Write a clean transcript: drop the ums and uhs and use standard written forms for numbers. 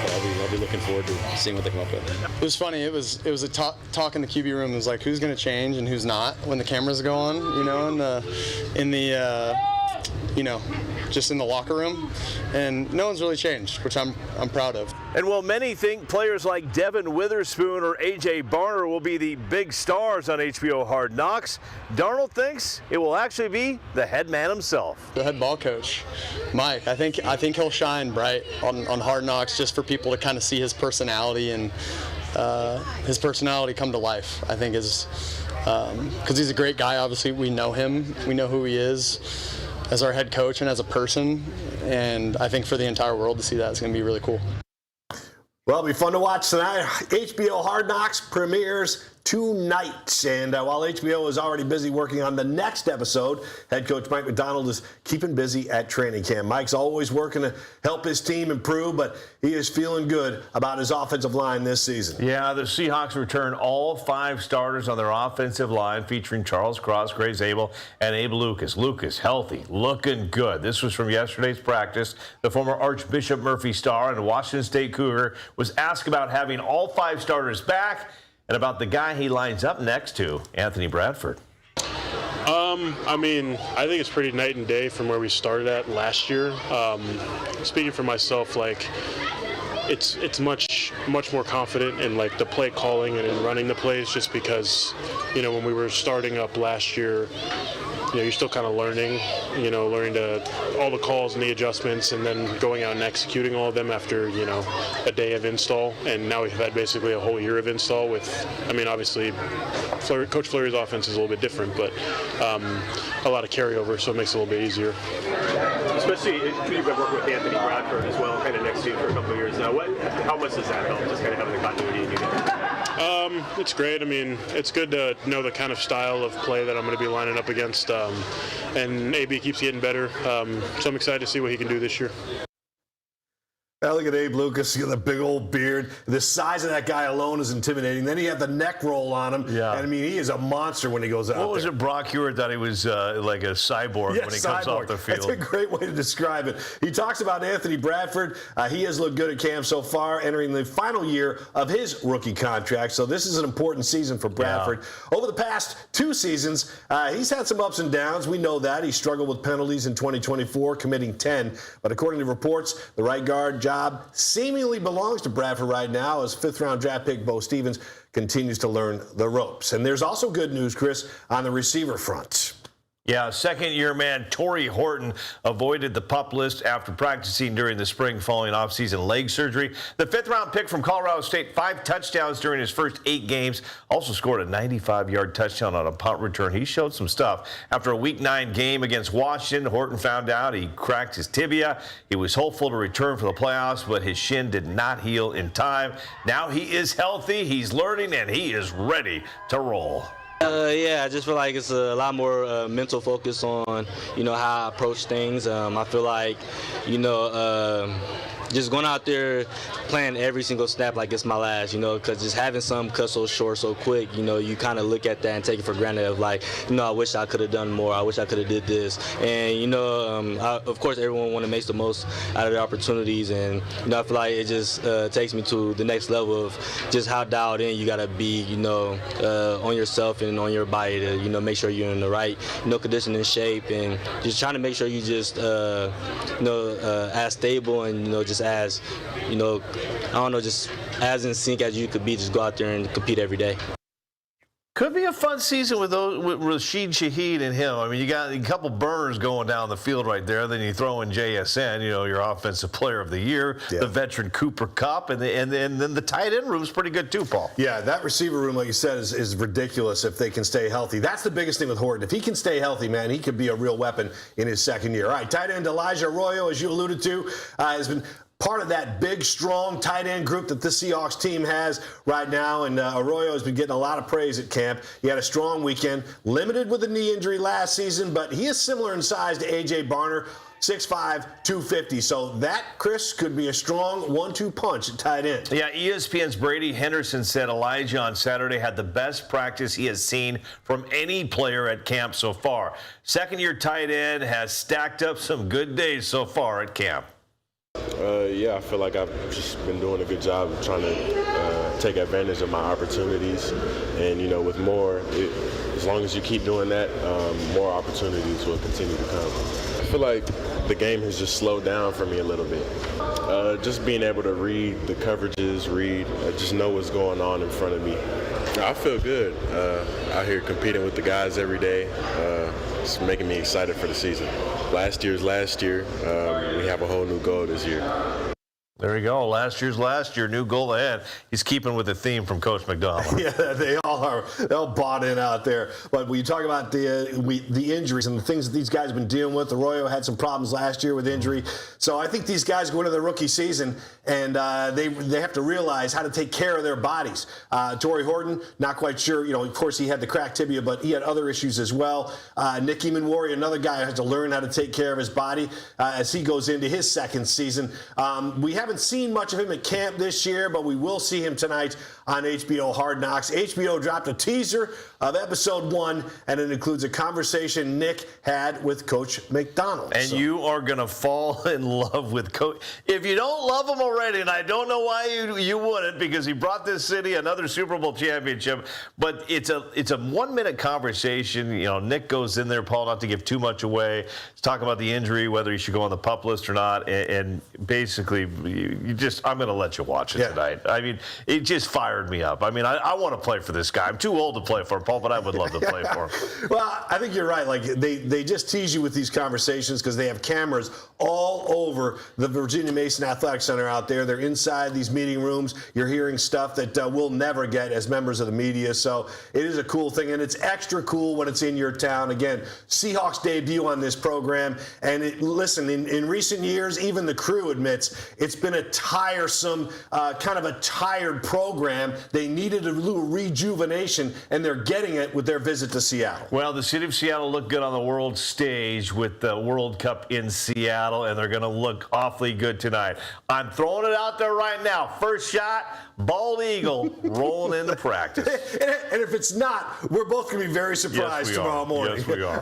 but I'll be looking forward to seeing what they come up with. It was funny. It was a talk in the QB room. It was like, who's going to change and who's not when the cameras go on, just in the locker room, and no one's really changed, which I'm proud of. And while many think players like Devin Witherspoon or A.J. Barner will be the big stars on HBO Hard Knocks, Darnold thinks it will actually be the head man himself. The head ball coach, Mike, I think he'll shine bright on Hard Knocks just for people to kind of see his personality and his personality come to life. I think is because he's a great guy. Obviously, we know him. We know who he is as our head coach and as a person, and I think for the entire world to see that is going to be really cool. Well, it'll be fun to watch tonight. HBO Hard Knocks premieres tonight. And while HBO is already busy working on the next episode, head coach Mike Macdonald is keeping busy at training camp. Mike's always working to help his team improve, but he is feeling good about his offensive line this season. Yeah, the Seahawks return all 5 starters on their offensive line, featuring Charles Cross, Gray Zabel, and Abe Lucas. Lucas, healthy, looking good. This was from yesterday's practice. The former Archbishop Murphy star and Washington State Cougar was asked about having all 5 starters back and about the guy he lines up next to, Anthony Bradford. I think it's pretty night and day from where we started at last year. Speaking for myself, it's much more confident in the play calling and in running the plays, just because, when we were starting up last year, you're still kind of learning to all the calls and the adjustments, and then going out and executing all of them after, a day of install. And now we've had basically a whole year of install with, obviously, Coach Fleury's offense is a little bit different, but a lot of carryover, so it makes it a little bit easier. Especially you've been working with Anthony Bradford as well, kind of next to you for a couple of years now. How much does that help, just kind of having the continuity in you? It's great. It's good to know the kind of style of play that I'm going to be lining up against, and AB keeps getting better, so I'm excited to see what he can do this year. Now look at Abe Lucas, the big old beard. The size of that guy alone is intimidating. Then he had the neck roll on him. Yeah. And he is a monster when he goes out there. What was it, Brock Hewitt thought he was like a cyborg when he comes off the field? That's a great way to describe it. He talks about Anthony Bradford. He has looked good at camp so far, entering the final year of his rookie contract. So this is an important season for Bradford. Yeah. Over the past 2 seasons, he's had some ups and downs. We know that. He struggled with penalties in 2024, committing 10. But according to reports, the right guard job seemingly belongs to Bradford right now, as 5th-round draft pick Bo Stevens continues to learn the ropes. And there's also good news, Chris, on the receiver front. Yeah, second-year man Torrey Horton avoided the PUP list after practicing during the spring following off-season leg surgery. The 5th-round pick from Colorado State, 5 touchdowns during his first 8 games, also scored a 95-yard touchdown on a punt return. He showed some stuff. After a Week 9 game against Washington, Horton found out he cracked his tibia. He was hopeful to return for the playoffs, but his shin did not heal in time. Now he is healthy, he's learning, and he is ready to roll. Yeah, I just feel like it's a lot more mental focus on, how I approach things. I feel like, just going out there playing every single snap like it's my last, because just having some cut so short so quick, you kind of look at that and take it for granted of I wish I could have done more. I wish I could have did this. And, of course, everyone want to make the most out of their opportunities. And, I feel like it just takes me to the next level of just how dialed in you got to be, on yourself and on your body to, make sure you're in the right, condition and shape, and just trying to make sure you just, as stable and, just as, just as in sync as you could be, just go out there and compete every day. Could be a fun season with Rashid Shaheed and him. You got a couple burners going down the field right there. Then you throw in JSN, your offensive player of the year, the veteran Cooper Kupp, and then the tight end room's pretty good too, Paul. Yeah, that receiver room, like you said, is ridiculous if they can stay healthy. That's the biggest thing with Horton. If he can stay healthy, man, he could be a real weapon in his second year. All right, tight end Elijah Arroyo, as you alluded to, has been part of that big, strong tight end group that the Seahawks team has right now, and Arroyo has been getting a lot of praise at camp. He had a strong weekend, limited with a knee injury last season, but he is similar in size to A.J. Barner, 6'5", 250. So that, Chris, could be a strong 1-2 punch at tight end. Yeah, ESPN's Brady Henderson said Elijah on Saturday had the best practice he has seen from any player at camp so far. Second-year tight end has stacked up some good days so far at camp. Yeah, I feel like I've just been doing a good job of trying to take advantage of my opportunities. And, with more, as long as you keep doing that, more opportunities will continue to come. I feel like the game has just slowed down for me a little bit. Just being able to read the coverages, just know what's going on in front of me. I feel good out here competing with the guys every day. It's making me excited for the season. Last year's last year. We have a whole new goal this year. There you go. Last year, new goal ahead. He's keeping with the theme from Coach McDonald. Yeah, they all are. They're all bought in out there. But when you talk about the injuries and the things that these guys have been dealing with, Arroyo had some problems last year with injury. So I think these guys go into their rookie season and they have to realize how to take care of their bodies. Torrey Horton, not quite sure. Of course, he had the cracked tibia, but he had other issues as well. Nick Eamon-Warrior, another guy who has to learn how to take care of his body as he goes into his second season. We haven't seen much of him at camp this year, but we will see him tonight on HBO Hard Knocks. HBO dropped a teaser of episode 1, and it includes a conversation Nick had with Coach McDonald. And you are going to fall in love with Coach. If you don't love him already, and I don't know why you wouldn't, because he brought this city another Super Bowl championship, but it's a 1-minute conversation. Nick goes in there, Paul, not to give too much away. He's talking about the injury, whether he should go on the PUP list or not, and basically, I'm going to let you watch it tonight. I mean, it just fired me up. I mean, I want to play for this guy. I'm too old to play for him, Paul, but I would love to play for him. Well, I think you're right. Like they just tease you with these conversations because they have cameras all over the Virginia Mason Athletic Center out there. They're inside these meeting rooms. You're hearing stuff that we'll never get as members of the media. So it is a cool thing, and it's extra cool when it's in your town. Again, Seahawks debut on this program. And listen, in recent years, even the crew admits it's been a tiresome, kind of a tired program. They needed a little rejuvenation, and they're getting it with their visit to Seattle. Well, the city of Seattle looked good on the world stage with the World Cup in Seattle, and they're going to look awfully good tonight. I'm throwing it out there right now. First shot, bald eagle, rolling into practice. And if it's not, we're both going to be very surprised tomorrow morning. Yes, we are.